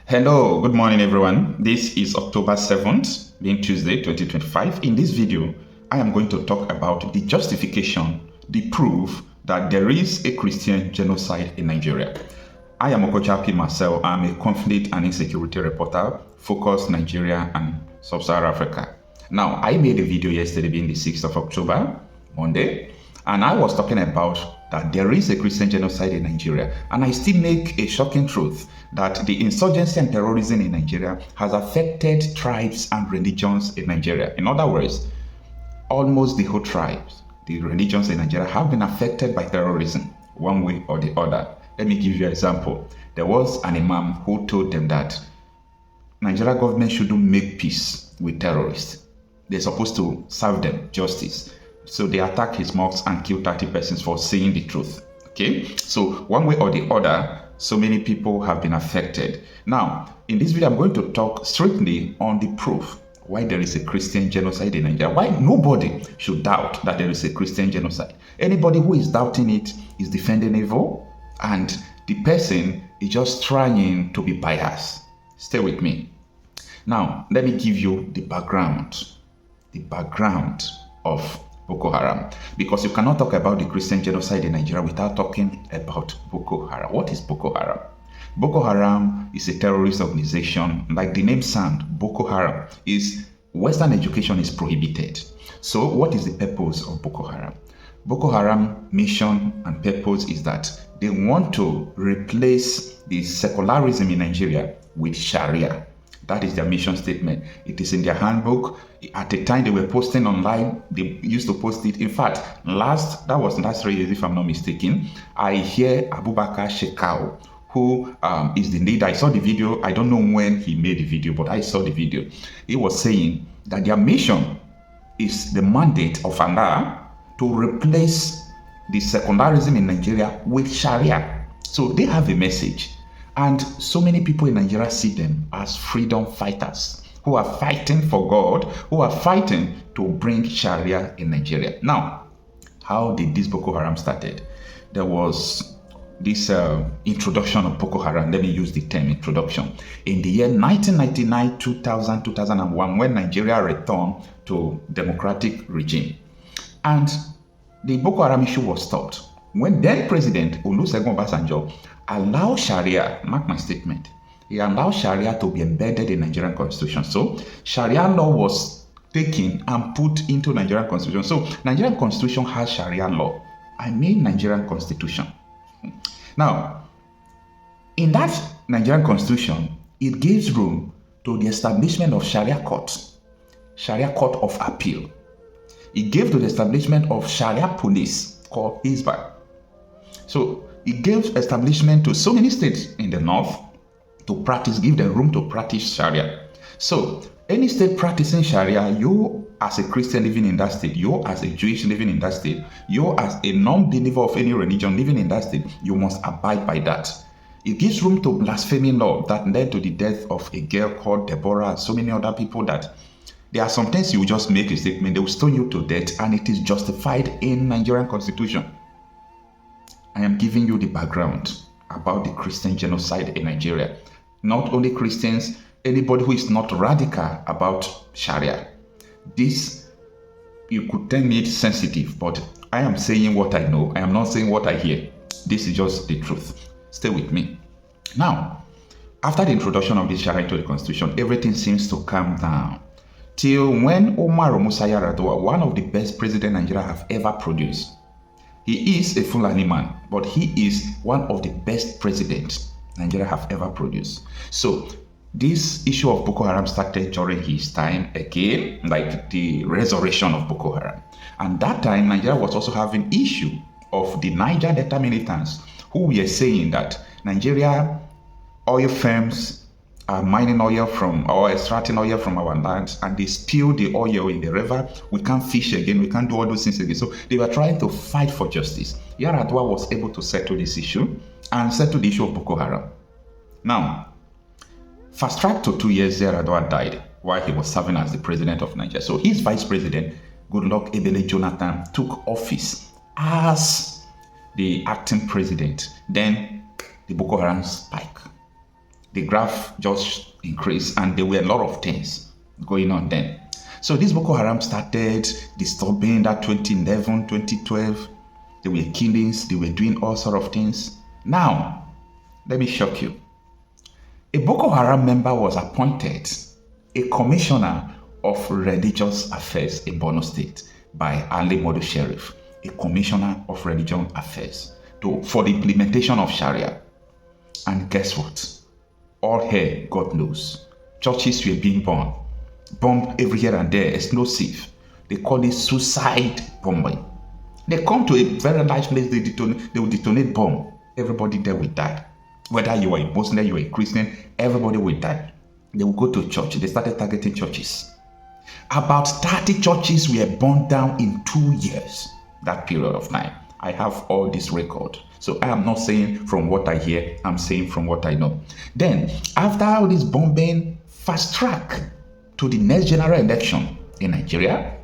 Hello, good morning everyone. This is October 7th, being Tuesday 2025. In this video, I am going to talk about the justification, the proof that there is a Christian genocide in Nigeria. I am Okochapi Marcel. I'm a conflict and insecurity reporter, focused Nigeria and Sub-Saharan Africa. Now, I made a video yesterday being the 6th of October, Monday, and I was talking about that there is a Christian genocide in Nigeria. And I still make a shocking truth that the insurgency and terrorism in Nigeria has affected tribes and religions in Nigeria. In other words, almost the whole tribes, the religions in Nigeria have been affected by terrorism one way or the other. Let me give you an example. There was an imam who told them that Nigeria government shouldn't make peace with terrorists. They're supposed to serve them justice. So they attacked his mosque and killed 30 persons for saying the truth. Okay, so one way or the other, so many people have been affected. Now, in this video, I'm going to talk strictly on the proof why there is a Christian genocide in Nigeria. Why nobody should doubt that there is a Christian genocide. Anybody who is doubting it is defending evil, and the person is just trying to be biased. Stay with me. Now, let me give you the background of Boko Haram, because you cannot talk about the Christian genocide in Nigeria without talking about Boko Haram. What is Boko Haram? Boko Haram is a terrorist organization. Like the name sound, Boko Haram is Western education is prohibited. So what is the purpose of Boko Haram? Boko Haram mission and purpose is that they want to replace the secularism in Nigeria with Sharia. That is their mission statement. It is in their handbook. At the time they were posting online, they used to post it. In fact, last year, if I'm not mistaken, I hear Abubakar Shekau, who is the leader. I saw the video. I don't know when he made the video, but I saw the video. He was saying that their mission is the mandate of Allah to replace the secularism in Nigeria with Sharia. So they have a message. And so many people in Nigeria see them as freedom fighters who are fighting for God, who are fighting to bring Sharia in Nigeria. Now, how did this Boko Haram started? There was this introduction of Boko Haram. Let me use the term introduction. In the year 1999, 2000, 2001, when Nigeria returned to democratic regime. And the Boko Haram issue was stopped when then President Olusegun Obasanjo allowed Sharia, mark my statement, he allowed Sharia to be embedded in Nigerian constitution. So Sharia law was taken and put into Nigerian constitution. So Nigerian constitution has Sharia law. I mean Nigerian constitution. Now, in that Nigerian constitution, it gives room to the establishment of Sharia courts, Sharia court of appeal. It gave to the establishment of Sharia police called Hizbah. So it gave establishment to so many states in the north to practice, give them room to practice Sharia. So any state practicing Sharia, you as a Christian living in that state, you as a Jewish living in that state, you as a non-believer of any religion living in that state, you must abide by that. It gives room to blaspheming law that led to the death of a girl called Deborah and so many other people that there are some things you just make a statement, they will stone you to death, and it is justified in Nigerian constitution. I am giving you the background about the Christian genocide in Nigeria. Not only Christians, anybody who is not radical about Sharia. This, you could tell me it's sensitive, but I am saying what I know. I am not saying what I hear. This is just the truth. Stay with me. Now, after the introduction of this Sharia to the constitution, everything seems to calm down. Till when Omar Musa Yar'Adua, one of the best presidents Nigeria have ever produced. He is a Fulani man, but he is one of the best presidents Nigeria have ever produced. So this issue of Boko Haram started during his time again, like the resurrection of Boko Haram. And that time, Nigeria was also having issue of the Niger Delta militants who were saying that Nigeria oil firms are mining oil from or extracting oil from our lands, and they spill the oil in the river. We can't fish again. We can't do all those things again. So they were trying to fight for justice. Yar'Adua was able to settle this issue and settle the issue of Boko Haram. Now, fast track to 2 years, Yar'Adua died while he was serving as the president of Nigeria. So his vice president, Goodluck Ebele Jonathan, took office as the acting president. Then the Boko Haram spike. The graph just increased, and there were a lot of things going on then. So this Boko Haram started disturbing that 2011, 2012. They were killings, they were doing all sort of things. Now, let me shock you. A Boko Haram member was appointed a commissioner of religious affairs in Borno State by Ali Modu Sheriff, a commissioner of religion affairs for the implementation of Sharia. And guess what? All hell got loose. Churches were being bombed every here and there, explosive. They call it suicide bombing. They come to a very large place, they will detonate bomb. Everybody there will die. Whether you are a Muslim, you are a Christian, everybody will die. They will go to church. They started targeting churches. About 30 churches were burned down in 2 years, that period of time. I have all this record. So I am not saying from what I hear, I'm saying from what I know. Then, after all this bombing, fast track to the next general election in Nigeria,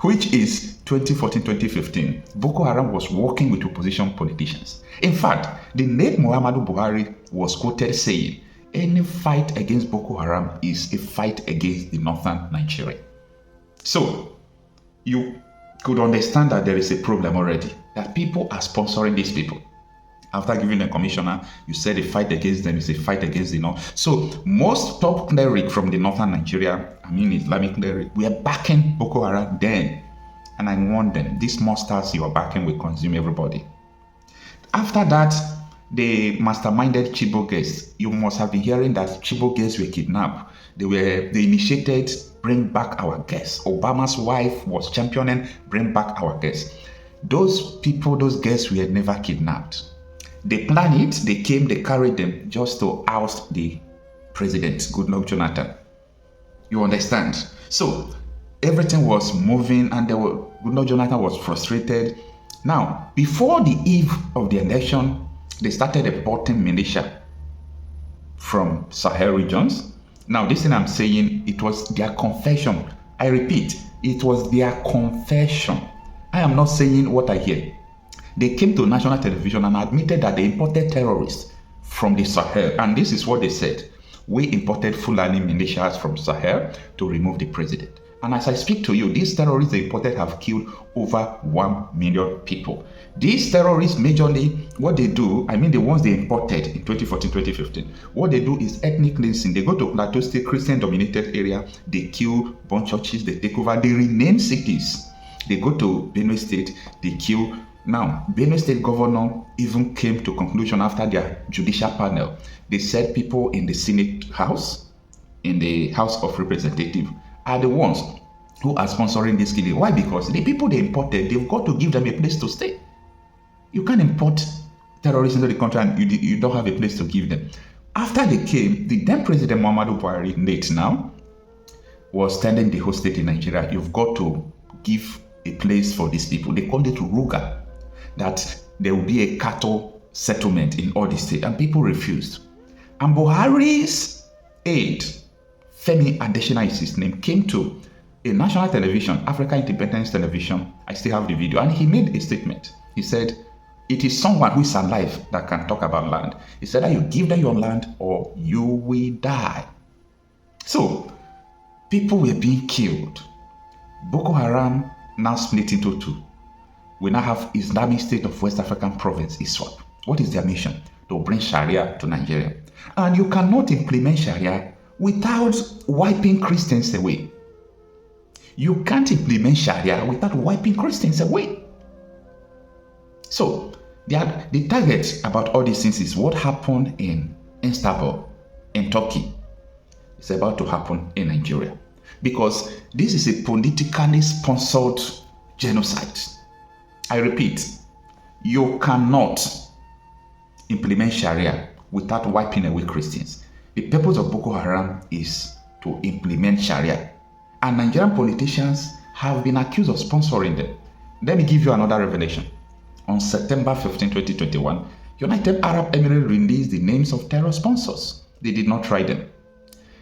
which is 2014-2015, Boko Haram was working with opposition politicians. In fact, the late Muhammadu Buhari was quoted saying, any fight against Boko Haram is a fight against the northern Nigeria. So, you could understand that there is a problem already, that people are sponsoring these people. After giving a commissioner, you said a fight against them is a fight against the north. So, most top cleric from the northern Nigeria, Islamic cleric, we are backing Boko Haram then. And I warned them, these monsters you are backing will consume everybody. After that, the masterminded Chibok girls, you must have been hearing that Chibok girls were kidnapped. They initiated bring back our girls. Obama's wife was championing bring back our girls. Those people, those girls were never kidnapped. They planned it, they came, they carried them just to oust the president, Goodluck Jonathan. You understand? So everything was moving, and Goodluck Jonathan was frustrated. Now, before the eve of the election, they started importing militia from Sahel regions. Now, this thing I'm saying, it was their confession. I repeat, it was their confession. I am not saying what I hear. They came to national television and admitted that they imported terrorists from the Sahel. And this is what they said. We imported Fulani militias from Sahel to remove the president. And as I speak to you, these terrorists they imported have killed over 1 million people. These terrorists, majorly, what they do, the ones they imported in 2014-2015, what they do is ethnic cleansing. They go to Plateau State, Christian-dominated area, they kill, burn churches, they take over, they rename cities. They go to Benue State, they kill. Now, Benue State governor even came to conclusion after their judicial panel. They said people in the Senate House, in the House of Representatives, are the ones who are sponsoring this killing. Why? Because the people they imported, they've got to give them a place to stay. You can't import terrorists into the country and you don't have a place to give them. After they came, the then President Muhammadu Buhari, late now, was telling the whole state in Nigeria, you've got to give a place for these people. They called it Ruga, that there will be a cattle settlement in all the state, and people refused. And Buhari's aide, Femi Adesina is his name, came to a national television, Africa Independence Television. I still have the video, and he made a statement. He said, it is someone who is alive that can talk about land. He said that you give them your land or you will die. So, people were being killed. Boko Haram now split into two. We now have Islamic State of West African Province, ISWAP. What is their mission? To bring Sharia to Nigeria. And you cannot implement Sharia without wiping Christians away. You can't implement Sharia without wiping Christians away. So, the target about all these things is what happened in Istanbul, in Turkey. It's about to happen in Nigeria. Because this is a politically sponsored genocide. I repeat, you cannot implement Sharia without wiping away Christians. The purpose of Boko Haram is to implement Sharia. And Nigerian politicians have been accused of sponsoring them. Let me give you another revelation. On September 15, 2021, United Arab Emirates released the names of terror sponsors. They did not try them.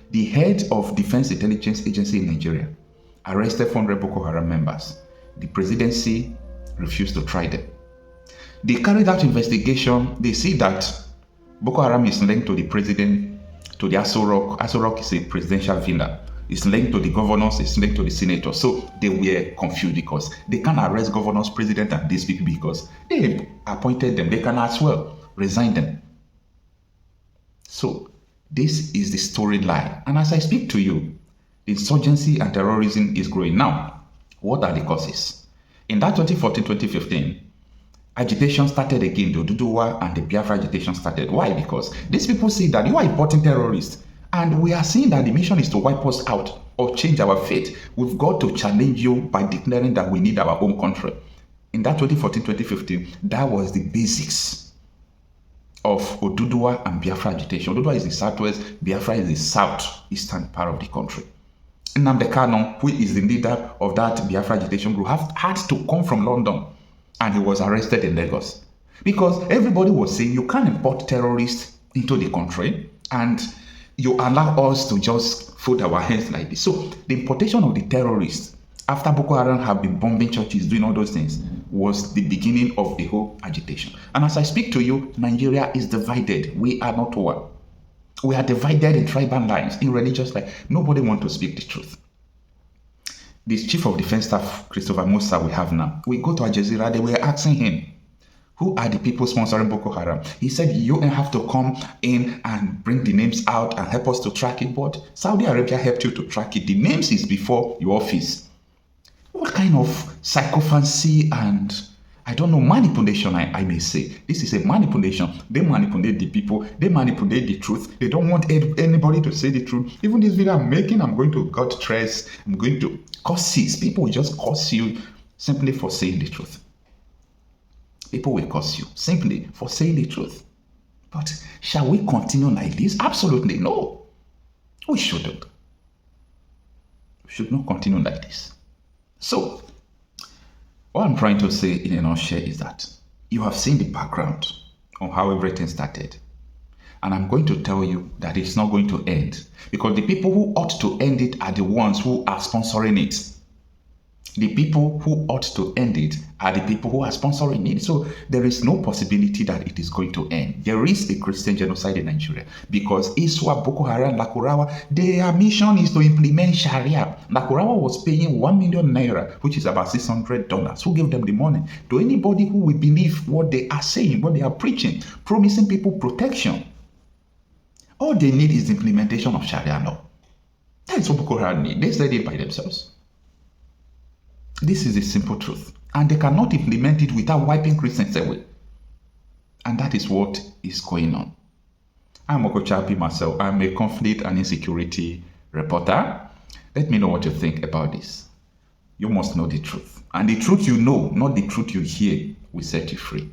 The head of Defense Intelligence Agency in Nigeria arrested 400 Boko Haram members. The presidency refused to try them. They carried out investigation. They see that Boko Haram is linked to the president to the Aso Rock. Aso Rock is a presidential villa. It's linked to the governors, it's linked to the senators. So they were confused because they can't arrest governors, president, and these people because they appointed them. They can as well resign them. So this is the storyline. And as I speak to you, the insurgency and terrorism is growing. Now, what are the causes? In that 2014-2015, agitation started again. The Oduduwa and the Biafra agitation started. Why? Because these people see that you are importing terrorists. And we are seeing that the mission is to wipe us out or change our fate. We've got to challenge you by declaring that we need our own country. In that 2014-2015, that was the basics of Oduduwa and Biafra agitation. Oduduwa is the southwest, Biafra is the southeastern part of the country. Nnamdi Kanu, who is the leader of that Biafra agitation group, had to come from London, and he was arrested in Lagos. Because everybody was saying you can't import terrorists into the country and you allow us to just fold our hands like this. So the importation of the terrorists after Boko Haram have been bombing churches, doing all those things, was the beginning of the whole agitation. And as I speak to you, Nigeria is divided. We are not one. We are divided in tribal lines, in religious life. Nobody wants to speak the truth. This Chief of Defense Staff, Christopher Musa, we have now, we go to Al Jazeera, they were asking him, who are the people sponsoring Boko Haram? He said, you have to come in and bring the names out and help us to track it. But Saudi Arabia helped you to track it. The names is before your office. What kind of psychophancy and, I don't know, manipulation I may say. This is a manipulation. They manipulate the people. They manipulate the truth. They don't want anybody to say the truth. Even this video I'm making, I'm going to gut stress. I'm going to curse. People will just curse you simply for saying the truth. People will curse you simply for saying the truth. But shall we continue like this? Absolutely no. We shouldn't. We should not continue like this. So, what I'm trying to say in a nutshell is that you have seen the background of how everything started. And I'm going to tell you that it's not going to end. Because the people who ought to end it are the ones who are sponsoring it. The people who ought to end it are the people who are sponsoring it. So there is no possibility that it is going to end. There is a Christian genocide in Nigeria because Iswa, Boko Haram, Lakurawa, their mission is to implement Sharia. Lakurawa was paying 1 million naira, which is about $600. Who gave them the money? To anybody who will believe what they are saying, what they are preaching, promising people protection. All they need is the implementation of Sharia law. That is what Boko Haram need. They said it by themselves. This is the simple truth. And they cannot implement it without wiping Christians away. And that is what is going on. I'm Okochapi myself. I'm a conflict and insecurity reporter. Let me know what you think about this. You must know the truth. And the truth you know, not the truth you hear, will set you free.